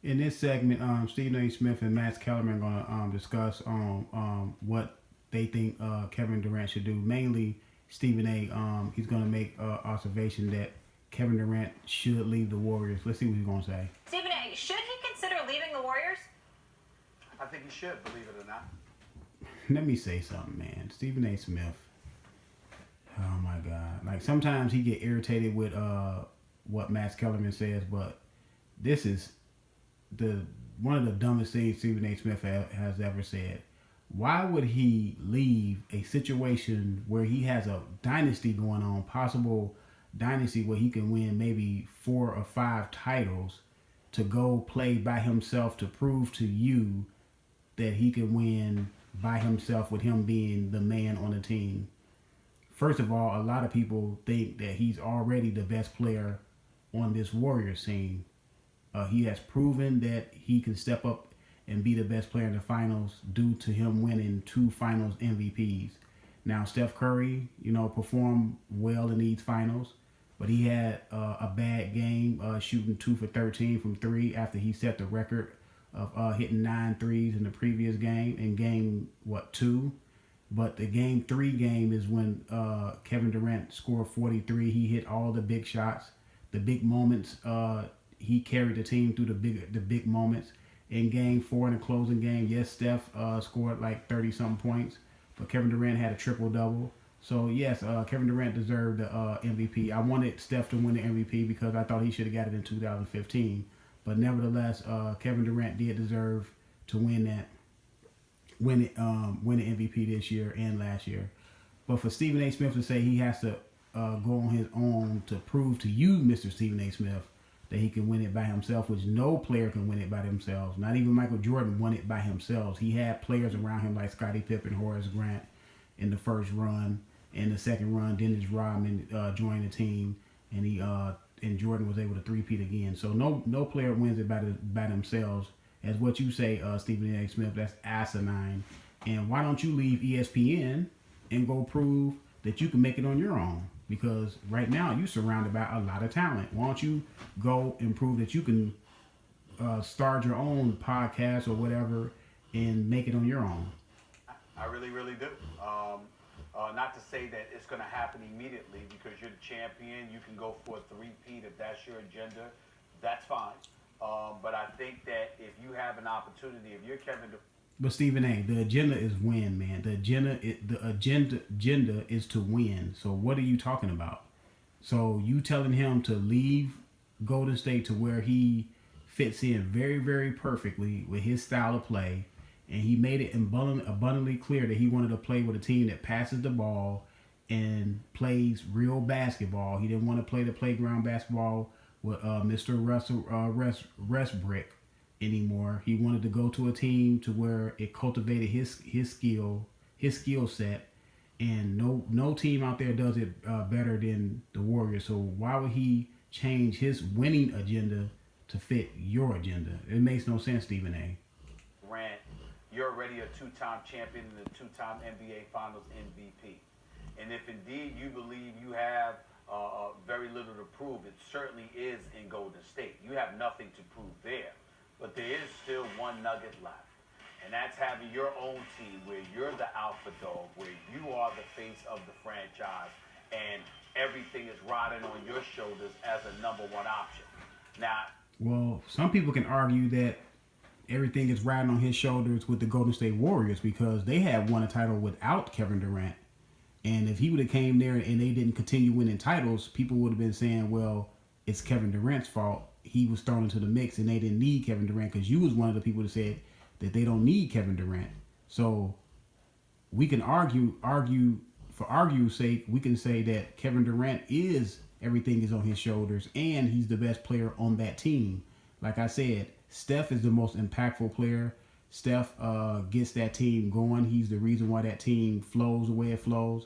In this segment, Stephen A. Smith and Max Kellerman are going to discuss what they think Kevin Durant should do. Mainly, Stephen A. He's going to make observation that Kevin Durant should leave the Warriors. Let's see what he's going to say. Stephen A., should he consider leaving the Warriors? I think he should, believe it or not. Let me say something, man. Stephen A. Smith. Oh my God! Like sometimes he get irritated with what Max Kellerman says, but this is the one of the dumbest things Stephen A. Smith has ever said. Why would he leave a situation where he has a dynasty going on, possible dynasty where he can win maybe 4 or 5 titles, to go play by himself to prove to you that he can win by himself with him being the man on the team? First of all, a lot of people think that he's already the best player on this Warriors team. He has proven that he can step up and be the best player in the finals due to him winning 2 finals MVPs. Now, Steph Curry, performed well in these finals, but he had a bad game shooting 2 for 13 from 3 after he set the record of hitting 9 threes in the previous game, in game, 2? But the game 3 game is when Kevin Durant scored 43. He hit all the big shots, the big moments. He carried the team through the big moments. In game 4 in the closing game, yes, Steph scored like 30-something points, but Kevin Durant had a triple-double. So, yes, Kevin Durant deserved the MVP. I wanted Steph to win the MVP because I thought he should have got it in 2015. But nevertheless, Kevin Durant did deserve to win the MVP this year and last year. But for Stephen A. Smith to say he has to go on his own to prove to you, Mr. Stephen A. Smith, that he can win it by himself, which no player can win it by themselves. Not even Michael Jordan won it by himself. He had players around him like Scottie Pippen, Horace Grant in the first run. In the second run, Dennis Rodman joined the team, and Jordan was able to three-peat again. So no player wins it by themselves. As what you say, Stephen A. Smith, that's asinine. And why don't you leave ESPN and go prove that you can make it on your own? Because right now you're surrounded by a lot of talent. Why don't you go and prove that you can start your own podcast or whatever and make it on your own? I really, really do. Not to say that it's going to happen immediately because you're the champion. You can go for a three-peat if that's your agenda. That's fine. But I think that if you have an opportunity, if you're Kevin Durant. But Stephen A., the agenda is win, man. The agenda is to win. So what are you talking about? So you telling him to leave Golden State to where he fits in very, very perfectly with his style of play, and he made it abundantly clear that he wanted to play with a team that passes the ball and plays real basketball. He didn't want to play the playground basketball with Mr. Westbrook anymore. He wanted to go to a team to where it cultivated his skill set, and no team out there does it better than the Warriors. So why would he change his winning agenda to fit your agenda? It makes no sense, Stephen A. Durant, you're already a 2-time champion and a 2-time NBA Finals MVP. And if indeed you believe you have very little to prove, it certainly is in Golden State. You have nothing to prove there. But there is still one nugget left. And that's having your own team where you're the alpha dog, where you are the face of the franchise, and everything is riding on your shoulders as a number one option. Now, well, some people can argue that everything is riding on his shoulders with the Golden State Warriors because they have won a title without Kevin Durant. And if he would have came there and they didn't continue winning titles, people would have been saying, well, it's Kevin Durant's fault. He was thrown into the mix and they didn't need Kevin Durant, because you was one of the people that said that they don't need Kevin Durant. So we can argue for argument's sake, we can say that Kevin Durant everything is on his shoulders and he's the best player on that team. Like I said, Steph is the most impactful player. Steph gets that team going. He's the reason why that team flows the way it flows.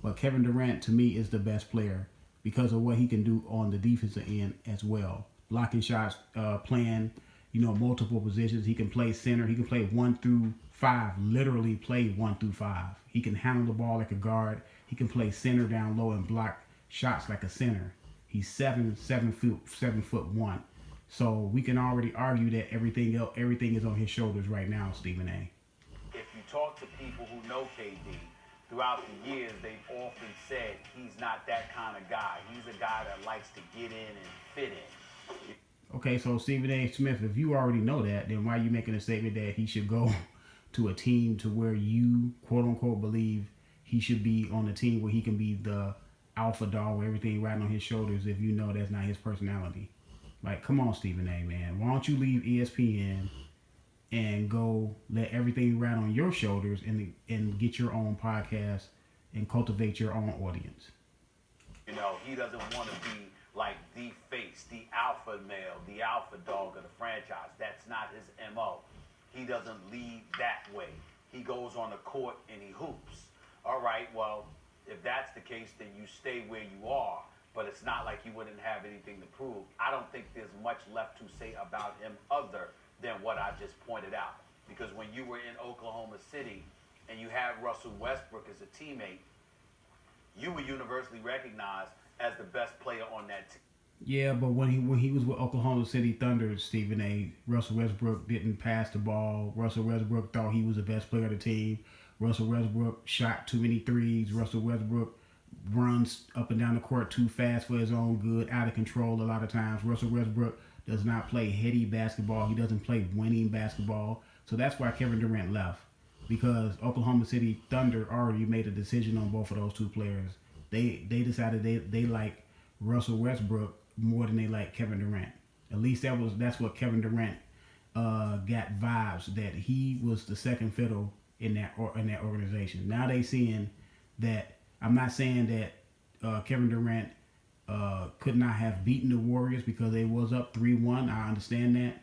But Kevin Durant, to me, is the best player because of what he can do on the defensive end as well. Blocking shots, playing, multiple positions. He can play center. He can play 1 through 5. Literally play 1 through 5. He can handle the ball like a guard. He can play center down low and block shots like a center. He's 7'1". So we can already argue that everything is on his shoulders right now, Stephen A. If you talk to people who know KD, throughout the years, they've often said he's not that kind of guy. He's a guy that likes to get in and fit in. Okay, so Stephen A. Smith, if you already know that, then why are you making a statement that he should go to a team to where you, quote unquote, believe he should be on a team where he can be the alpha dog with everything riding on his shoulders if you know that's not his personality? Like, come on, Stephen A., man. Why don't you leave ESPN and go let everything ride on your shoulders and get your own podcast and cultivate your own audience? You know, he doesn't want to be like the face, the alpha male, the alpha dog of the franchise. That's not his MO. He doesn't lead that way. He goes on the court and he hoops. All right, well, if that's the case, then you stay where you are. But it's not like you wouldn't have anything to prove. I don't think there's much left to say about him other than what I just pointed out. Because when you were in Oklahoma City and you had Russell Westbrook as a teammate, you were universally recognized as the best player on that team. Yeah, but when he was with Oklahoma City Thunder, Stephen A., Russell Westbrook didn't pass the ball. Russell Westbrook thought he was the best player of the team. Russell Westbrook shot too many threes. Russell Westbrook runs up and down the court too fast for his own good, out of control a lot of times. Russell Westbrook does not play heady basketball. He doesn't play winning basketball. So that's why Kevin Durant left, because Oklahoma City Thunder already made a decision on both of those two players. They decided they like Russell Westbrook more than they like Kevin Durant. At least that's what Kevin Durant got vibes that he was the second fiddle in that organization. Now they seeing that. I'm not saying that Kevin Durant could not have beaten the Warriors because they was up 3-1. I understand that,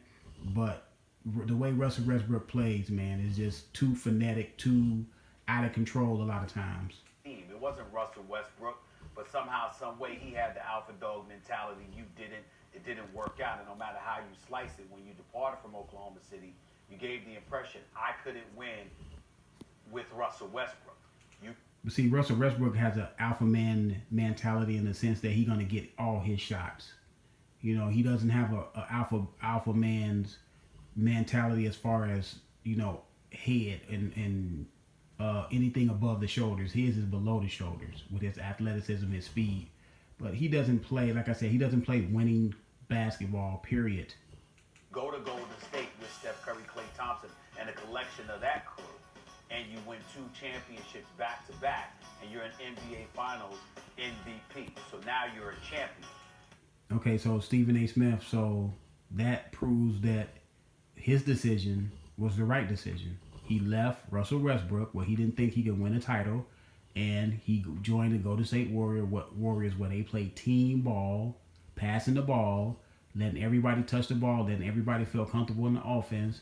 but the way Russell Westbrook plays, man, is just too frenetic, too out of control a lot of times. It wasn't Russell Westbrook, but somehow, some way, he had the alpha dog mentality. You didn't. It didn't work out, and no matter how you slice it, when you departed from Oklahoma City, you gave the impression I couldn't win with Russell Westbrook. But see, Russell Westbrook has an alpha man mentality in the sense that he's gonna get all his shots. You know, he doesn't have a alpha man's mentality as far as, you know, head and anything above the shoulders. His is below the shoulders with his athleticism, his speed. But he doesn't play, like I said, he doesn't play winning basketball, period. Go to Golden State with Steph Curry, Klay Thompson, and a collection of that crew, and you win 2 championships back to back, and you're an NBA Finals MVP. So now you're a champion. Okay, so Stephen A. Smith, so that proves that his decision was the right decision. He left Russell Westbrook where he didn't think he could win a title, and he joined the Golden State Warriors where they play team ball, passing the ball, letting everybody touch the ball, letting everybody feel comfortable in the offense,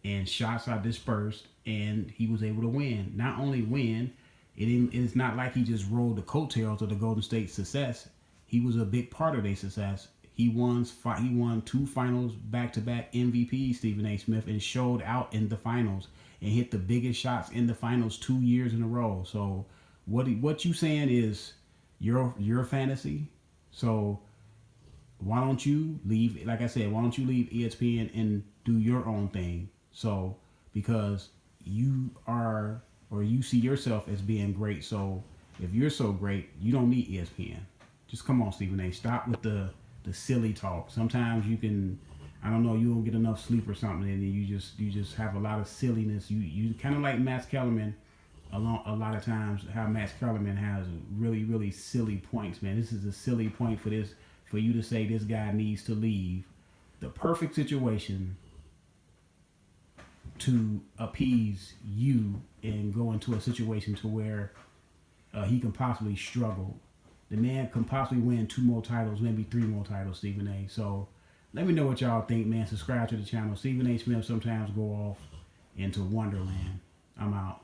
and shots are dispersed, and he was able to win. Not only win, it's not like he just rolled the coattails of the Golden State success. He was a big part of their success. He won 2 finals back-to-back MVP, Stephen A. Smith, and showed out in the finals and hit the biggest shots in the finals 2 years in a row. So what you saying is your fantasy. So why don't you leave, like I said, why don't you leave ESPN and do your own thing? So because you are, or you see yourself as being great. So if you're so great, you don't need ESPN. Just come on, Stephen A. Stop with the silly talk. Sometimes you can, I don't know, you don't get enough sleep or something, and you just have a lot of silliness. You kind of like Max Kellerman. A lot of times, how Max Kellerman has really, really silly points, man. This is a silly point for you to say this guy needs to leave. The perfect situation to appease you and go into a situation to where he can possibly struggle. The man can possibly win 2 more titles, maybe 3 more titles, Stephen A. So let me know what y'all think, man. Subscribe to the channel. Stephen A. Smith sometimes go off into Wonderland. I'm out.